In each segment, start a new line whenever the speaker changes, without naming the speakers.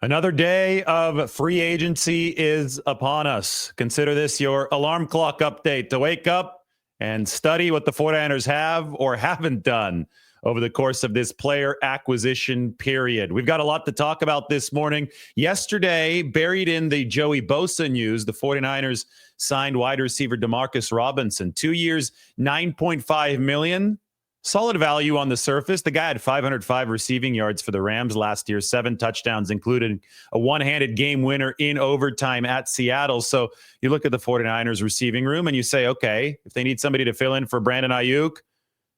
Another day of free agency is upon us. Consider this your alarm clock update to wake up and study what the 49ers have or haven't done over the course of this player acquisition period. We've got a lot to talk about this morning. Yesterday, buried in the Joey Bosa news, the 49ers signed wide receiver Demarcus Robinson. 2 years, $9.5 million. Solid value on the surface. The guy had 505 receiving yards for the Rams last year, 7 touchdowns, including a one-handed game winner in overtime at Seattle. So you look at the 49ers receiving room and you say, okay, if they need somebody to fill in for Brandon Aiyuk,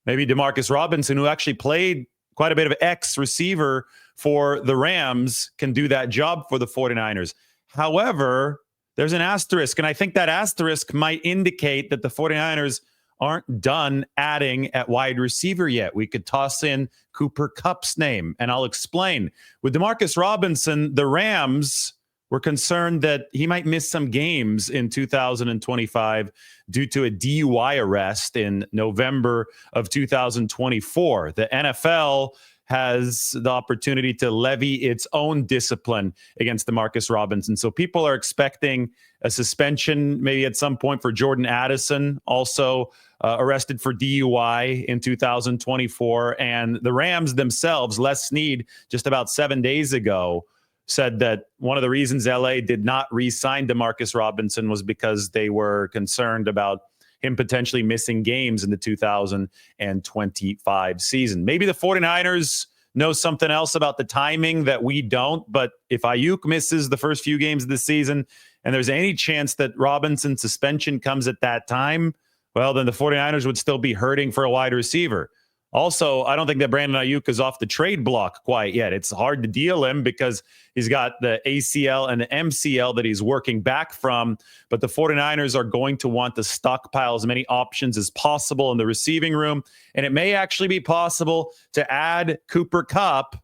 maybe Demarcus Robinson, who actually played quite a bit of X receiver for the Rams, can do that job for the 49ers. However, there's an asterisk, and I think that asterisk might indicate that the 49ers aren't done adding at wide receiver yet. We could toss in Cooper Kupp's name, and I'll explain. With Demarcus Robinson, the Rams were concerned that he might miss some games in 2025 due to a DUI arrest in November of 2024. The NFL has the opportunity to levy its own discipline against Demarcus Robinson. So people are expecting a suspension maybe at some point for Jordan Addison, also arrested for DUI in 2024. And the Rams themselves, Les Snead, just about 7 days ago, said that one of the reasons LA did not re-sign Demarcus Robinson was because they were concerned about him potentially missing games in the 2025 season. Maybe the 49ers know something else about the timing that we don't, but if Aiyuk misses the first few games of the season and there's any chance that Robinson's suspension comes at that time, well, then the 49ers would still be hurting for a wide receiver. Also, I don't think that Brandon Aiyuk is off the trade block quite yet. It's hard to deal him because he's got the ACL and the MCL that he's working back from. But the 49ers are going to want to stockpile as many options as possible in the receiving room. And it may actually be possible to add Cooper Kupp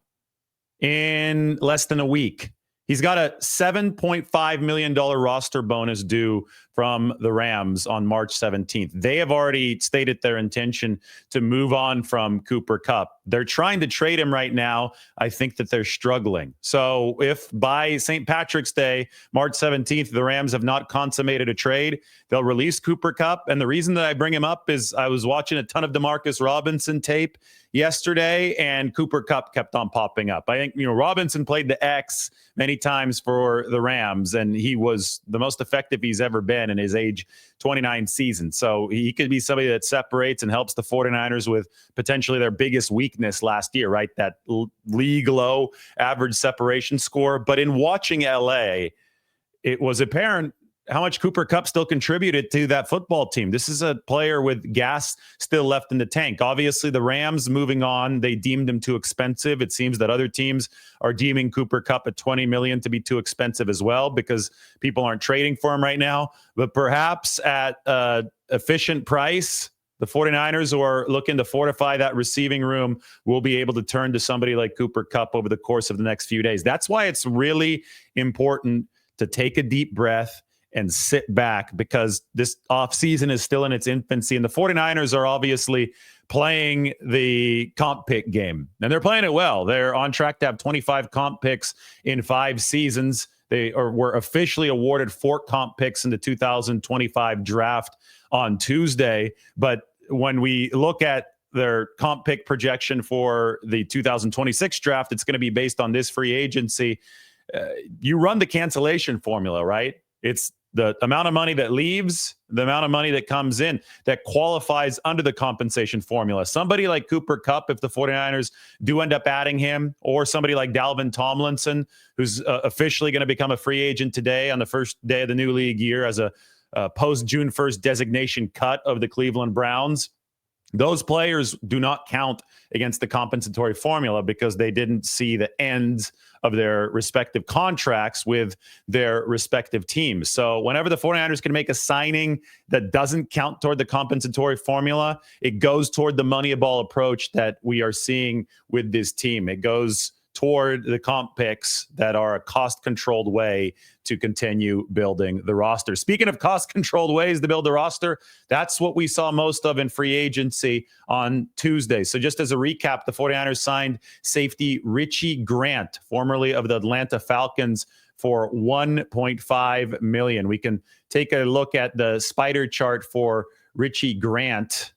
in less than a week. He's got a $7.5 million roster bonus due from the Rams on March 17th. They have already stated their intention to move on from Cooper Kupp. They're trying to trade him right now. I think that they're struggling. So if by St. Patrick's Day, March 17th, the Rams have not consummated a trade, they'll release Cooper Kupp. And the reason that I bring him up is I was watching a ton of Demarcus Robinson tape yesterday, and Cooper Kupp kept on popping up. I think, Robinson played the X many times for the Rams, and he was the most effective he's ever been in his age 29 season. So he could be somebody that separates and helps the 49ers with potentially their biggest weakness last year, right? That league low average separation score. But in watching LA, it was apparent how much Cooper Kupp still contributed to that football team. This is a player with gas still left in the tank. Obviously, the Rams moving on, they deemed him too expensive. It seems that other teams are deeming Cooper Kupp at $20 million to be too expensive as well because people aren't trading for him right now. But perhaps at an efficient price, the 49ers who are looking to fortify that receiving room will be able to turn to somebody like Cooper Kupp over the course of the next few days. That's why it's really important to take a deep breath and sit back, because this offseason is still in its infancy. And the 49ers are obviously playing the comp pick game. And they're playing it well. They're on track to have 25 comp picks in 5 seasons. They were officially awarded 4 comp picks in the 2025 draft on Tuesday. But when we look at their comp pick projection for the 2026 draft, it's going to be based on this free agency. You run the cancellation formula, right? It's the amount of money that leaves, the amount of money that comes in that qualifies under the compensation formula. Somebody like Cooper Kupp, if the 49ers do end up adding him, or somebody like Dalvin Tomlinson, who's officially going to become a free agent today on the first day of the new league year as a post-June 1st designation cut of the Cleveland Browns. Those players do not count against the compensatory formula because they didn't see the ends of their respective contracts with their respective teams. So whenever the 49ers can make a signing that doesn't count toward the compensatory formula, it goes toward the Moneyball approach that we are seeing with this team. It goes toward the comp picks that are a cost-controlled way to continue building the roster. Speaking of cost-controlled ways to build the roster, that's what we saw most of in free agency on Tuesday. So just as a recap, the 49ers signed safety Richie Grant, formerly of the Atlanta Falcons, for $1.5 million. We can take a look at the spider chart for Richie Grant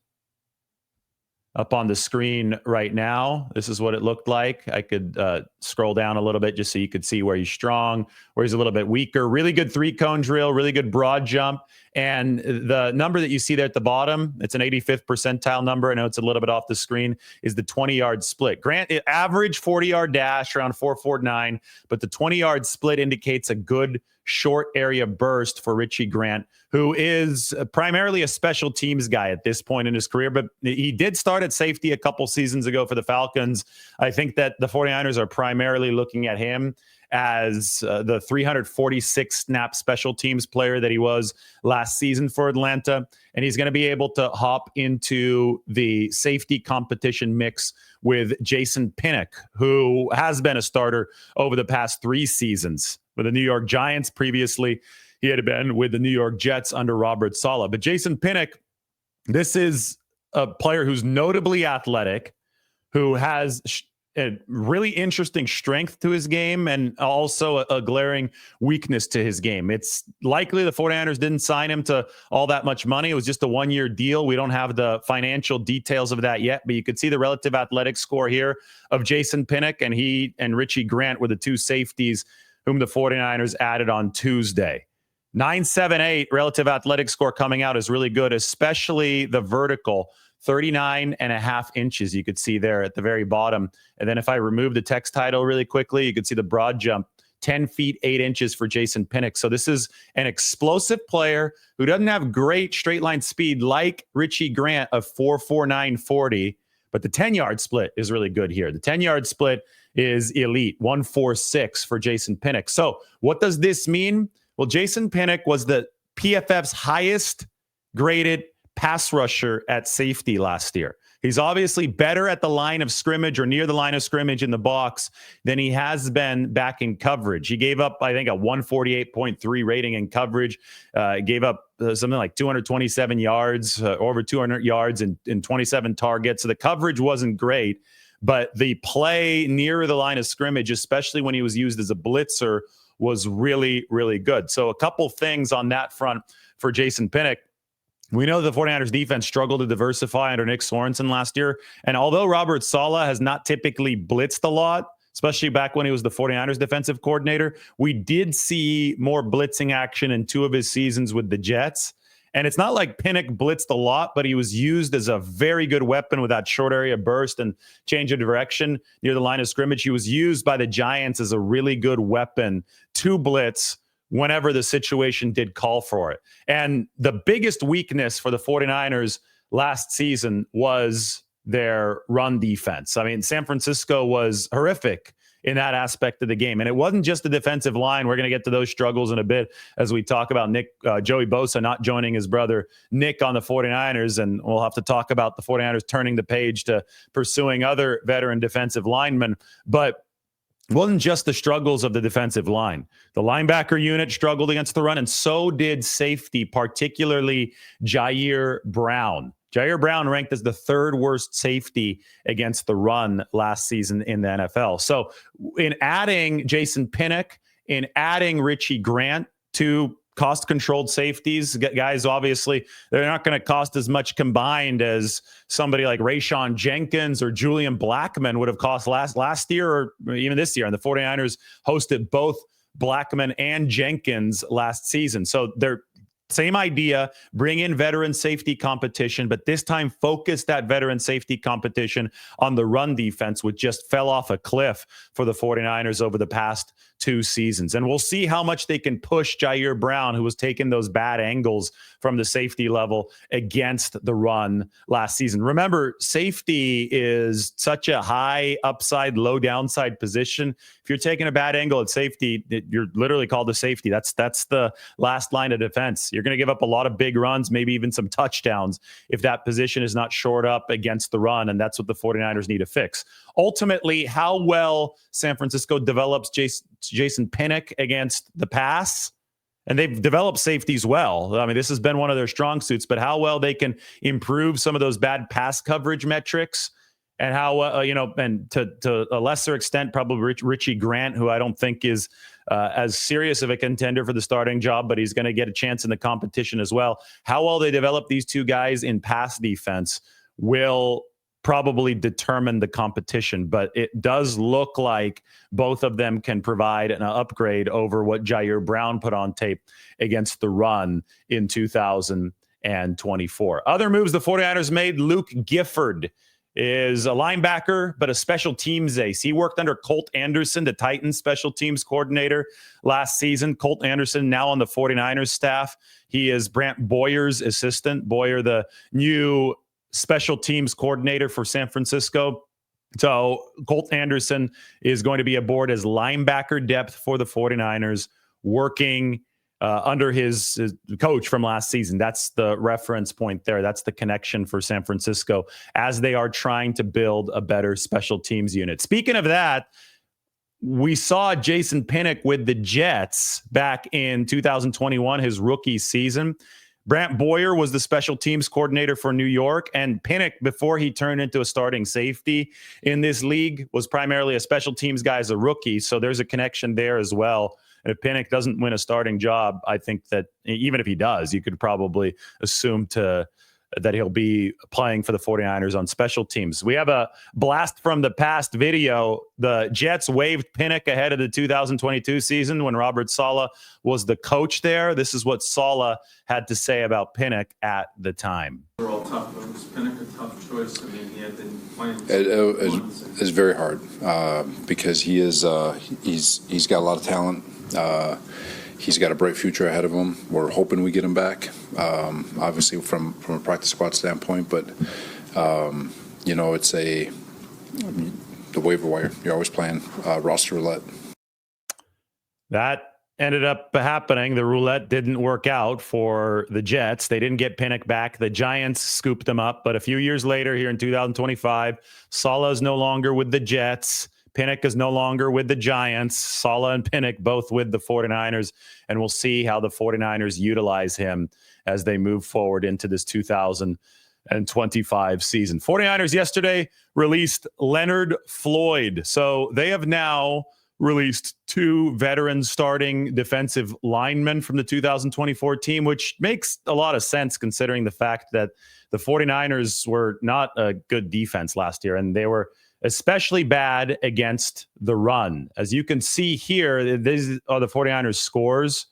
up on the screen right now. This is what it looked like. I could scroll down a little bit just so you could see where he's strong, where he's a little bit weaker. Really good three-cone drill, really good broad jump. And the number that you see there at the bottom, it's an 85th percentile number. I know it's a little bit off the screen, is the 20-yard split. Grant, average 40-yard dash, around 4.49, but the 20-yard split indicates a good short area burst for Richie Grant, who is primarily a special teams guy at this point in his career, but he did start at safety a couple seasons ago for the Falcons. I think that the 49ers are primarily looking at him as the 346 snap special teams player that he was last season for Atlanta. And he's going to be able to hop into the safety competition mix with Jason Pinnock, who has been a starter over the past 3 seasons with the New York Giants. Previously, he had been with the New York Jets under Robert Saleh. But Jason Pinnock, this is a player who's notably athletic, who has a really interesting strength to his game and also a glaring weakness to his game. It's likely the 49ers didn't sign him to all that much money. It was just a 1-year deal. We don't have the financial details of that yet, but you could see the relative athletic score here of Jason Pinnock, and he and Richie Grant were the 2 safeties whom the 49ers added on Tuesday. 9.78 relative athletic score coming out is really good, especially the vertical, 39.5 inches. You could see there at the very bottom. And then if I remove the text title really quickly, you could see the broad jump, 10 feet, 8 inches for Jason Pinnock. So this is an explosive player who doesn't have great straight line speed like Richie Grant of 4.4940, but the 10-yard split is really good here. The 10-yard split is elite, 1.46 for Jason Pinnock. So what does this mean? Well, Jason Pinnock was the PFF's highest graded pass rusher at safety last year. He's obviously better at the line of scrimmage or near the line of scrimmage in the box than he has been back in coverage. He gave up, I think, a 148.3 rating in coverage, gave up something like 227 yards, over 200 yards and 27 targets. So the coverage wasn't great, but the play near the line of scrimmage, especially when he was used as a blitzer, was really, really good. So a couple things on that front for Jason Pinnock. We know the 49ers defense struggled to diversify under Nick Sorensen last year. And although Robert Saleh has not typically blitzed a lot, especially back when he was the 49ers defensive coordinator, we did see more blitzing action in 2 of his seasons with the Jets. And it's not like Pinnock blitzed a lot, but he was used as a very good weapon with that short area burst and change of direction near the line of scrimmage. He was used by the Giants as a really good weapon to blitz whenever the situation did call for it. And the biggest weakness for the 49ers last season was their run defense. I mean, San Francisco was horrific in that aspect of the game. And it wasn't just the defensive line. We're going to get to those struggles in a bit as we talk about Joey Bosa not joining his brother Nick on the 49ers. And we'll have to talk about the 49ers turning the page to pursuing other veteran defensive linemen. But it wasn't just the struggles of the defensive line. The linebacker unit struggled against the run, and so did safety, particularly Jair Brown. Jair Brown ranked as the 3rd worst safety against the run last season in the NFL. So in adding Jason Pinnock, in adding Richie Grant to cost-controlled safeties, guys, obviously, they're not going to cost as much combined as somebody like Rayshon Jenkins or Julian Blackmon would have cost last year or even this year. And the 49ers hosted both Blackmon and Jenkins last season. So they're same idea, bring in veteran safety competition, but this time focus that veteran safety competition on the run defense, which just fell off a cliff for the 49ers over the past 2 seasons. And we'll see how much they can push Jair Brown, who was taking those bad angles from the safety level against the run last season. Remember, safety is such a high upside, low downside position. If you're taking a bad angle at safety, you're literally called a safety. That's the last line of defense. You're going to give up a lot of big runs, maybe even some touchdowns if that position is not shored up against the run, and that's what the 49ers need to fix. ultimately how well San Francisco develops Jason Pinnock against the pass. And they've developed safeties well. I mean, this has been one of their strong suits, but how well they can improve some of those bad pass coverage metrics, and how, and to a lesser extent, probably Richie Grant, who I don't think is as serious of a contender for the starting job, but he's going to get a chance in the competition as well. How well they develop these two guys in pass defense will probably determine the competition, but it does look like both of them can provide an upgrade over what Jair Brown put on tape against the run in 2024. Other moves the 49ers made: Luke Gifford is a linebacker, but a special teams ace. He worked under Colt Anderson, the Titans special teams coordinator, last season. Colt Anderson now on the 49ers staff. He is Brant Boyer's assistant. Boyer, the new special teams coordinator for San Francisco. So Colt Anderson is going to be aboard as linebacker depth for the 49ers, working under his coach from last season. That's the reference point there. That's the connection for San Francisco as they are trying to build a better special teams unit. Speaking of that, we saw Jason Pinnock with the Jets back in 2021, his rookie season. Brant Boyer was the special teams coordinator for New York, and Pinnock, before he turned into a starting safety in this league, was primarily a special teams guy as a rookie. So there's a connection there as well. And if Pinnock doesn't win a starting job, I think that even if he does, you could probably assume that he'll be playing for the 49ers on special teams. We have a blast from the past video. The Jets waived Pinnock ahead of the 2022 season when Robert Saleh was the coach there. This is what Saleh had to say about Pinnock at the time.
They're all tough. Was Pinnock a tough choice? I mean, he had been playing.
It's very hard because he's got a lot of talent. He's got a bright future ahead of him. We're hoping we get him back, obviously from a practice squad standpoint. But it's the waiver wire. You're always playing roster roulette.
That ended up happening. The roulette didn't work out for the Jets. They didn't get Pinnock back. The Giants scooped him up. But a few years later, here in 2025, Saleh is no longer with the Jets. Pinnock is no longer with the Giants. Saleh and Pinnock both with the 49ers, and we'll see how the 49ers utilize him as they move forward into this 2025 season. 49ers yesterday released Leonard Floyd. So they have now released two veteran starting defensive linemen from the 2024 team, which makes a lot of sense considering the fact that the 49ers were not a good defense last year, and they were especially bad against the run. As you can see here, these are the 49ers scores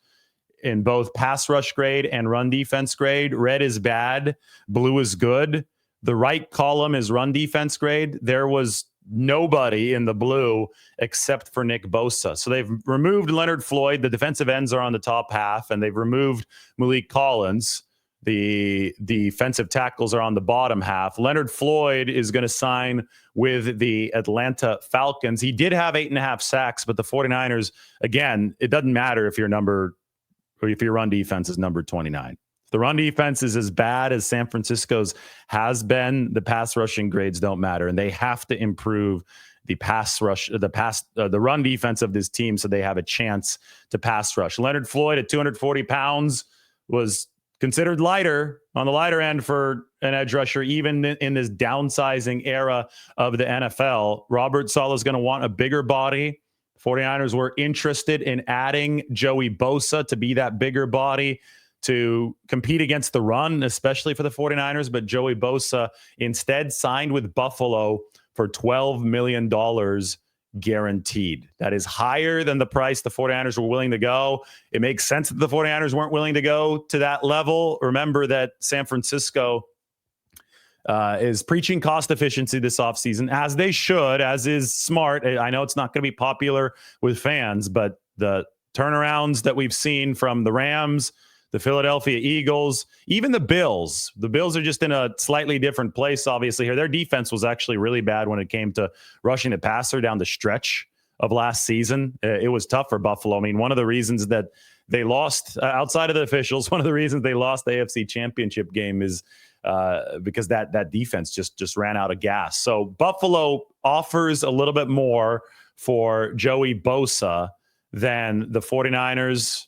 in both pass rush grade and run defense grade. Red is bad, blue is good. The right column is run defense grade. There was nobody in the blue except for Nick Bosa. So they've removed Leonard Floyd. The defensive ends are on the top half, and they've removed Malik Collins. The defensive tackles are on the bottom half. Leonard Floyd is going to sign with the Atlanta Falcons. He did have 8.5 sacks, but the 49ers, again, it doesn't matter if your run defense is number 29. The run defense is as bad as San Francisco's has been. The pass rushing grades don't matter, and they have to improve the pass rush, the run defense of this team, so they have a chance to pass rush. Leonard Floyd at 240 pounds was considered on the lighter end for an edge rusher, even in this downsizing era of the NFL. Robert Saleh is going to want a bigger body. 49ers were interested in adding Joey Bosa to be that bigger body to compete against the run, especially for the 49ers. But Joey Bosa instead signed with Buffalo for $12 million guaranteed. That is higher than the price the 49ers were willing to go. It makes sense that the 49ers weren't willing to go to that level. Remember that San Francisco is preaching cost efficiency this offseason, as they should, as is smart. I know it's not going to be popular with fans, but the turnarounds that we've seen from the Rams, the Philadelphia Eagles, even the Bills are just in a slightly different place, obviously, here. Their defense was actually really bad when it came to rushing the passer down the stretch of last season. It was tough for Buffalo. I mean, one of the reasons that they lost, outside of the officials, one of the reasons they lost the AFC Championship game is because that defense just ran out of gas. So Buffalo offers a little bit more for Joey Bosa than the 49ers.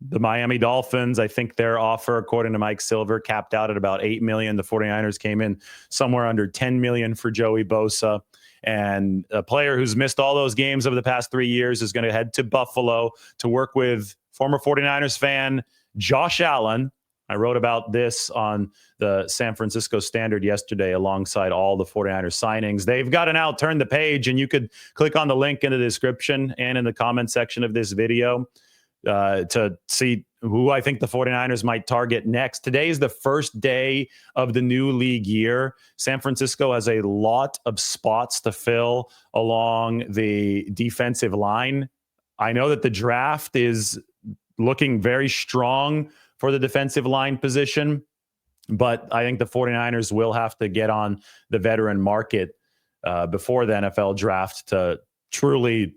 The Miami Dolphins, I think their offer, according to Mike Silver, capped out at about $8 million. The 49ers came in somewhere under $10 million for Joey Bosa. And a player who's missed all those games over the past 3 years is going to head to Buffalo to work with former 49ers fan Josh Allen. I wrote about this on the San Francisco Standard yesterday alongside all the 49ers signings. They've got to now turn the page, and you could click on the link in the description and in the comment section of this video to see who I think the 49ers might target next. Today is the first day of the new league year. San Francisco has a lot of spots to fill along the defensive line. I know that the draft is looking very strong for the defensive line position, but I think the 49ers will have to get on the veteran market before the NFL draft to truly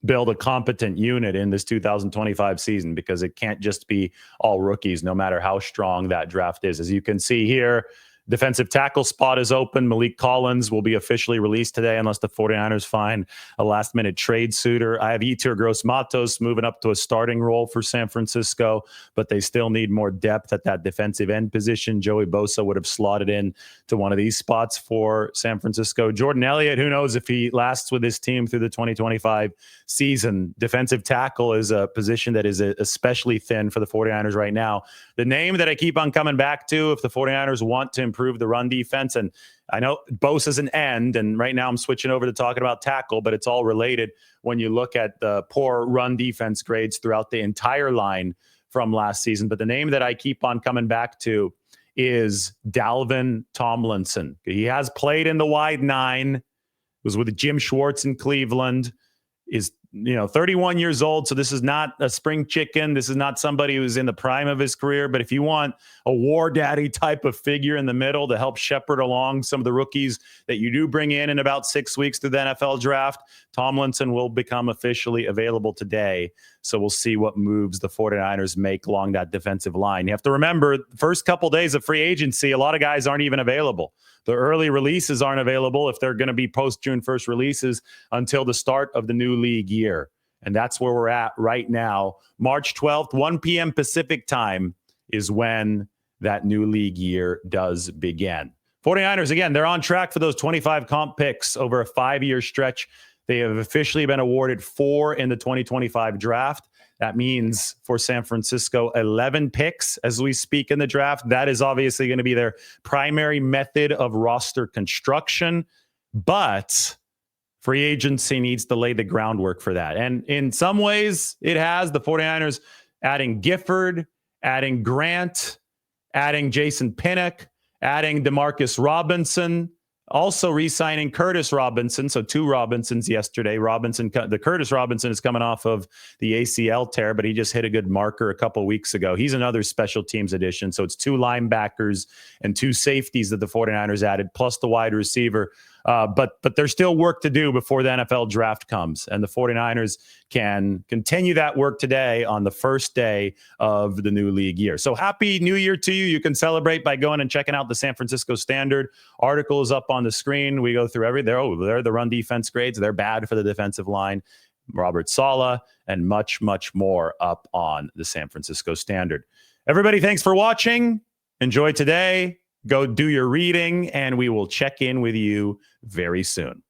build a competent unit in this 2025 season, because it can't just be all rookies, no matter how strong that draft is. As you can see here, defensive tackle spot is open. Malik Collins will be officially released today unless the 49ers find a last-minute trade suitor. I have Yetur Gross-Matos moving up to a starting role for San Francisco, but they still need more depth at that defensive end position. Joey Bosa would have slotted in to one of these spots for San Francisco. Jordan Elliott, who knows if he lasts with his team through the 2025 season. Defensive tackle is a position that is especially thin for the 49ers right now. The name that I keep on coming back to, if the 49ers want to improve the run defense, and I know Bosa's an end, and right now I'm switching over to talking about tackle, but it's all related when you look at the poor run defense grades throughout the entire line from last season. But the name that I keep on coming back to is Dalvin Tomlinson. He has played in the wide nine, was with Jim Schwartz in Cleveland, is 31 years old. So this is not a spring chicken. This is not somebody who's in the prime of his career. But if you want a war daddy type of figure in the middle to help shepherd along some of the rookies that you do bring in about 6 weeks to the NFL draft, Tomlinson will become officially available today. So we'll see what moves the 49ers make along that defensive line. You have to remember, the first couple days of free agency, a lot of guys aren't even available. The early releases aren't available if they're going to be post-June 1st releases until the start of the new league year. And that's where we're at right now. March 12th, 1 p.m. Pacific time is when that new league year does begin. 49ers, again, they're on track for those 25 comp picks over a 5-year stretch. They have officially been awarded 4 in the 2025 draft. That means for San Francisco, 11 picks as we speak in the draft. That is obviously going to be their primary method of roster construction. But free agency needs to lay the groundwork for that. And in some ways, it has. The 49ers adding Gifford, adding Grant, adding Jason Pinnock, adding Demarcus Robinson, also re-signing Curtis Robinson. So 2 Robinsons yesterday. The Curtis Robinson is coming off of the ACL tear, but he just hit a good marker a couple weeks ago. He's another special teams addition. So it's 2 linebackers and 2 safeties that the 49ers added, plus the wide receiver. But there's still work to do before the NFL draft comes. And the 49ers can continue that work today on the first day of the new league year. So happy New Year to you. You can celebrate by going and checking out the San Francisco Standard. Article is up on the screen. We go through they're the run defense grades. They're bad for the defensive line. Robert Saleh and much, much more up on the San Francisco Standard. Everybody, thanks for watching. Enjoy today. Go do your reading, and we will check in with you very soon.